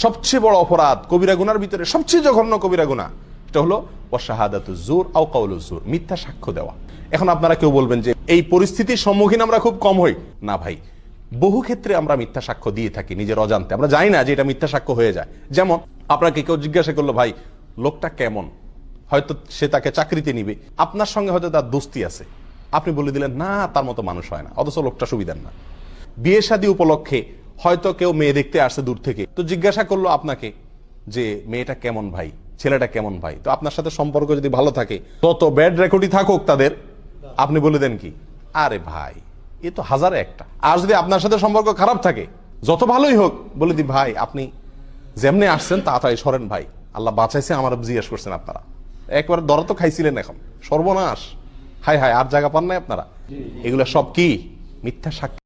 সবচেয়ে বড় অপরাধ, কবিরা গুনার ভিতরে সবচেয়ে জঘন্য কবিরা গুনাহ, এটা হলো ওয়াশাহাদাতুজ জুর আও কাউলুজ জুর, মিথ্যা সাক্ষ্য দেওয়া। এখন আপনারা কেউ বলবেন যে এই পরিস্থিতির সম্মুখীন আমরা খুব কম হই। না ভাই, বহু ক্ষেত্রে আমরা মিথ্যা সাক্ষ্য দিয়ে থাকি নিজের অজান্তে, আমরা জানি না যে এটা মিথ্যা সাক্ষ্য হয়ে যায়। যেমন আপনাকে কেউ জিজ্ঞাসা করলো, ভাই লোকটা কেমন, হয়তো সে তাকে চাকরিতে নিবে, আপনার সঙ্গে হয়তো তার দোস্তি আছে, আপনি বলে দিলেন না তার মতো মানুষ হয় না, অথচ লোকটা সুবিধার না। বিয়ে শাদী উপলক্ষে হয়তো কেউ মেয়ে দেখতে আসছে দূর থেকে, তো জিজ্ঞাসা করলো আপনাকে যে মেয়েটা কেমন ভাই, ছেলেটা কেমন ভাই, তো আপনার সাথে সম্পর্ক যদি ভালো থাকে, তত ব্যাড রেকর্ডই থাকুক তাদের, আপনি বলে দেন কি, আরে ভাই এ তো হাজারে একটা। আর যদি আপনার সাথে সম্পর্ক খারাপ থাকে, যত ভালোই হোক, বলে দি ভাই আপনি যেমনি আসছেন তাড়াতাড়ি সরেন ভাই, আল্লাহ বাঁচাইছে, আমার জিজ্ঞেস করছেন আপনারা, একবার দরা তো খাইছিলেন, এখন সর্বনাশ, হায় হায় আর জায়গা পান নাই আপনারা। এগুলো সব কি মিথ্যা সাক্ষ্য।